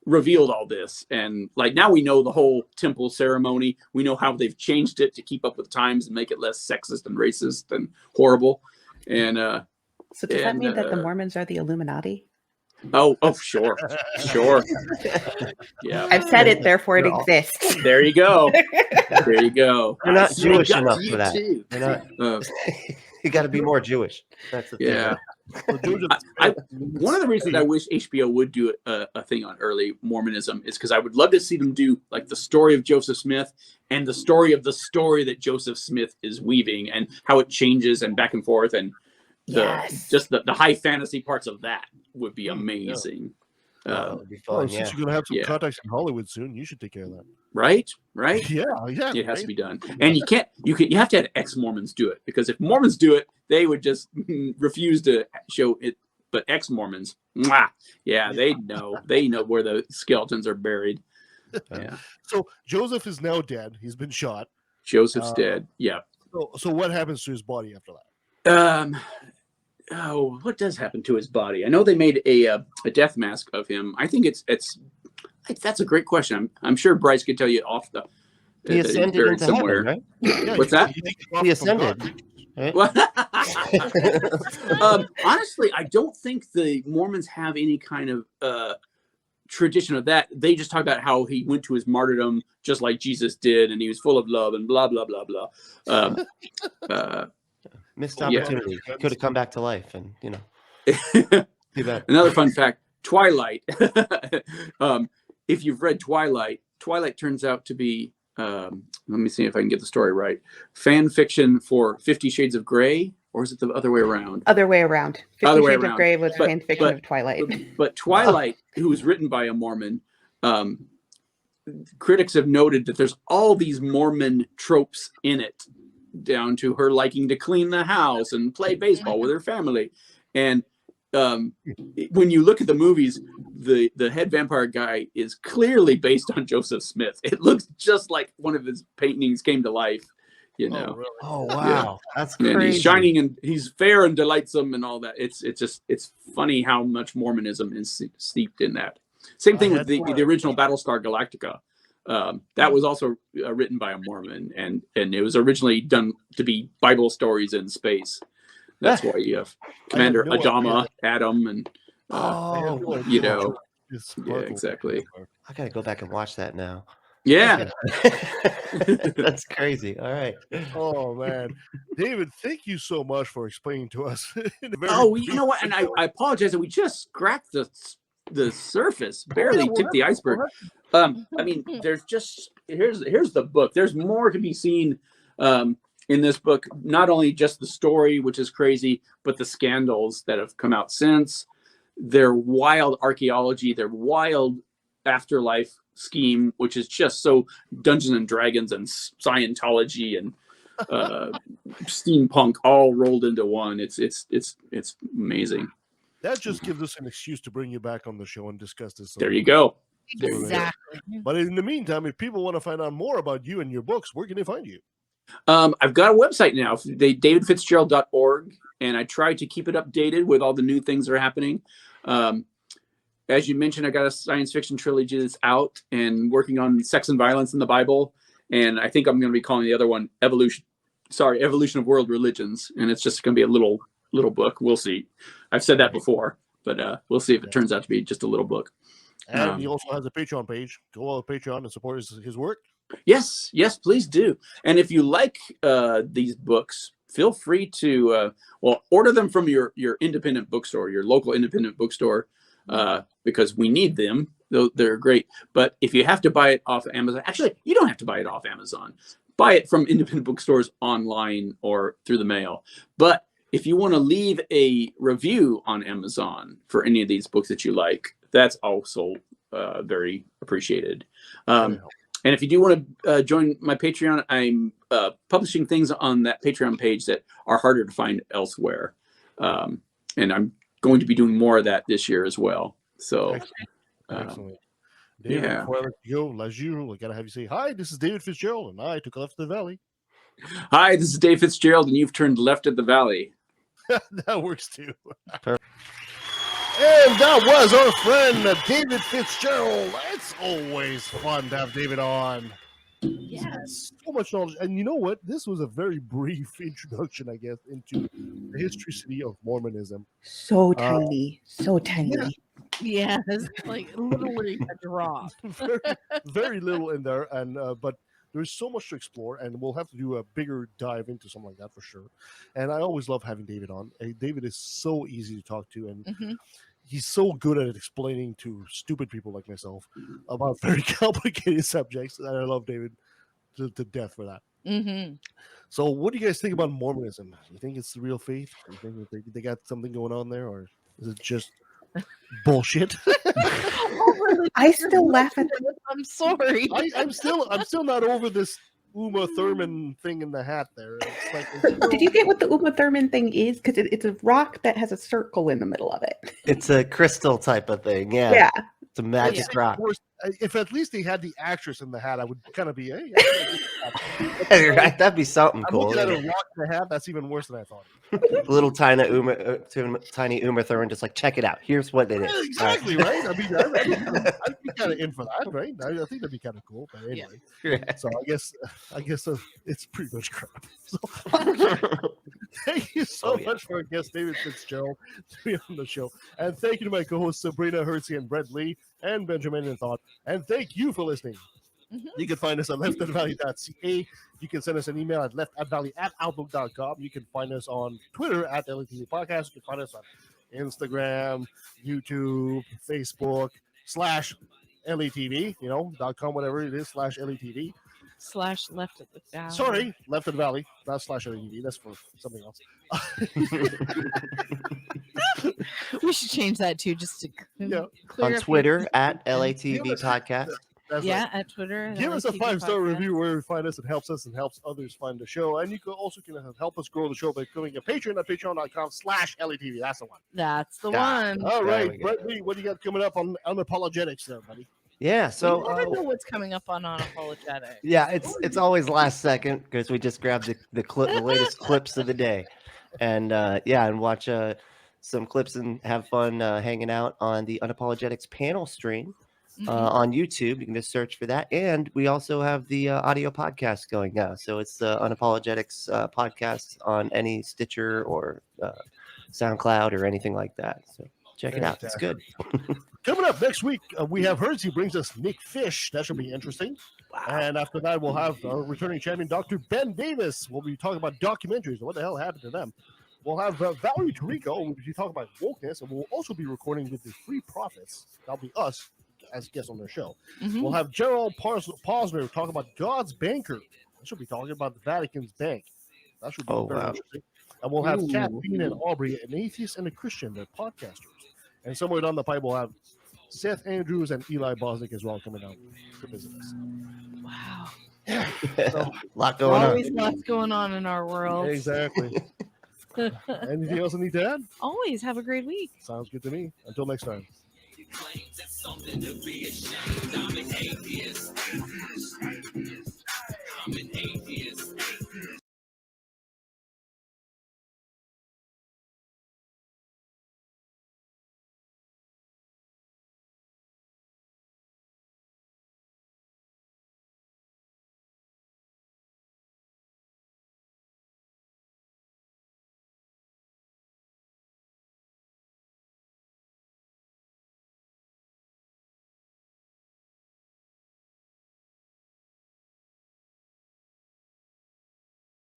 revealed all this. And like now we know the whole temple ceremony. We know how they've changed it to keep up with times and make it less sexist and racist and horrible. And so does that mean that the Mormons are the Illuminati? Oh, sure. Yeah, I've said it, therefore it exists. There you go. They're not Jewish enough for that. They're not. You got to be more Jewish. That's the thing. Yeah. One of the reasons I wish HBO would do a thing on early Mormonism is because I would love to see them do like the story of Joseph Smith and the story that Joseph Smith is weaving and how it changes and back and forth, and the high fantasy parts of that would be amazing. It'd be fun, since you're gonna have some contacts in Hollywood soon, you should take care of that. Right? Yeah. It has to be done, and you have to have ex-Mormons do it, because if Mormons do it, they would just refuse to show it. But ex-Mormons, they know where the skeletons are buried. Yeah. So Joseph is now dead. He's been shot. Joseph's dead. Yeah. So what happens to his body after that? What does happen to his body? I know they made a death mask of him. I think that's a great question. I'm sure Bryce could tell you off the. He ascended into somewhere, heaven, right? Yeah, what's that? He ascended. Right? Honestly, I don't think the Mormons have any kind of tradition of that. They just talk about how he went to his martyrdom just like Jesus did, and he was full of love and blah blah blah blah. Missed opportunity. Yeah. Could have come back to life, and too bad. Another fun fact: Twilight. If you've read Twilight turns out to be. Let me see if I can get the story right. Fan fiction for 50 Shades of Grey, or is it the other way around? Other way around. 50 Shades of Grey was fan fiction of Twilight. But Twilight, who was written by a Mormon, critics have noted that there's all these Mormon tropes in it, down to her liking to clean the house and play baseball with her family. And when you look at the movies, the head vampire guy is clearly based on Joseph Smith. It looks just like one of his paintings came to life, Oh, really? Oh wow, yeah. That's crazy. And he's shining and he's fair and delightsome and all that. It's funny how much Mormonism is steeped in that. Same thing with the original Battlestar Galactica. That was also written by a Mormon, and it was originally done to be Bible stories in space. That's why you have Commander Adama, Adam, and you know, yeah, exactly. I gotta go back and watch that now. Yeah. That's crazy. All right. Oh man, David, thank you so much for explaining to us. You know what? And I apologize that we just scratched the surface, barely tipped the iceberg. I mean, there's just here's the book. There's more to be seen in this book. Not only just the story, which is crazy, but the scandals that have come out since. Their wild archaeology, their wild afterlife scheme, which is just so Dungeons and Dragons and Scientology and steampunk all rolled into one. It's amazing. That just gives us an excuse to bring you back on the show and discuss this. There you go. Exactly. But in the meantime, if people want to find out more about you and your books, where can they find you? I've got a website now, davidfitzgerald.org, and I try to keep it updated with all the new things that are happening. As you mentioned, I got a science fiction trilogy that's out and working on sex and violence in the Bible. And I think I'm going to be calling the other one Evolution of World Religions. And it's just going to be a little book. We'll see. I've said that before, but we'll see if it turns out to be just a little book. And he also has a Patreon page. Go on Patreon and support his work. Yes, please do. And if you like these books, feel free to order them from your independent bookstore, your local independent bookstore, because we need them. They're great. But if you have to buy it off Amazon, actually, you don't have to buy it off Amazon. Buy it from independent bookstores online or through the mail. But if you want to leave a review on Amazon for any of these books that you like, that's also very appreciated. And if you do want to join my Patreon, I'm publishing things on that Patreon page that are harder to find elsewhere. And I'm going to be doing more of that this year as well. So, excellent. David, before I let you go, as usual, I got to have you say, hi, this is David Fitzgerald, and I took a left at the valley. Hi, this is Dave Fitzgerald, and you've turned left at the valley. That works too. And that was our friend David Fitzgerald. It's always fun to have David on. Yes. So much knowledge. And you know what? This was a very brief introduction, I guess, into the historicity of Mormonism. So tiny. So tiny. Yes. Like literally a drop. very little in there. And but there's so much to explore, and we'll have to do a bigger dive into something like that for sure. And I always love having David on. David is so easy to talk to, and he's so good at explaining to stupid people like myself about very complicated subjects. And I love David to death for that. So what do you guys think about Mormonism? You think it's the real faith? You think they got something going on there, or is it just bullshit? I still laugh at I'm sorry. I'm still not over this Uma Thurman thing in the hat there. It's like, Did you get what the Uma Thurman thing is? Because it's a rock that has a circle in the middle of it. It's a crystal type of thing. Yeah. Yeah. It's a magic rock. If at least they had the actress in the hat, I would kind of be, hey, right, that'd be something I'm cool. looking at a rock in the hat. That's even worse than I thought. Little tiny Uma Thurman, just like, check it out. Here's what it is. Exactly, right? I mean, I'd be kind of in for that, right? I think that'd be kind of cool. But anyway, so I guess it's pretty much crap. So, thank you so much for our guest, David Fitzgerald, to be on the show. And thank you to my co-hosts, Sabrina Hertzy and Brett Lee and Benjamin in Thought. And thank you for listening. You can find us at leftatvalley.ca. You can send us an email at leftatvalley@outlook.com. You can find us on Twitter at LATV Podcast. You can find us on Instagram, YouTube, Facebook, /LATV, .com, whatever it is, /LATV. /left at the valley. Sorry, left at the valley, not /LATV. That's for something else. We should change that too, just to clear on Twitter at LATV Podcast. That's right. At Twitter. Give us a 5-star review where you find us. It helps us and helps others find the show. And you can also help us grow the show by becoming a patron at patreon.com/LATV. That's the one. That's the one. All right, Brett Lee, what do you got coming up on Unapologetics there, buddy? Yeah, so I don't know what's coming up on Unapologetics. Yeah, it's always last second because we just grabbed the latest clips of the day, and and watch some clips and have fun hanging out on the Unapologetics panel stream. on YouTube. You can just search for that. And we also have the audio podcast going now. So it's the Unapologetics podcast on any Stitcher or SoundCloud or anything like that. So check it out. It's good. Coming up next week, we have Hertz. He brings us Nick Fish. That should be interesting. Wow. And after that, we'll have our returning champion, Dr. Ben Davis. We'll be talking about documentaries and what the hell happened to them. We'll have Valerie Tarico. We'll be talking about wokeness. And we'll also be recording with the Free Prophets. That'll be us as guests on their show. We'll have Gerald Posner talk about God's banker. I should be talking about the Vatican's bank. That should be very interesting. And we'll have Kathleen and Aubrey, an atheist and a Christian. They're podcasters. And somewhere down the pipe, we'll have Seth Andrews and Eli Bosnick as well coming out to visit us. Wow. Yeah. So, lot going on. Always lots going on in our world. Exactly. Anything else I need to add? Always have a great week. Sounds good to me. Until next time. Something to be ashamed. I'm an atheist.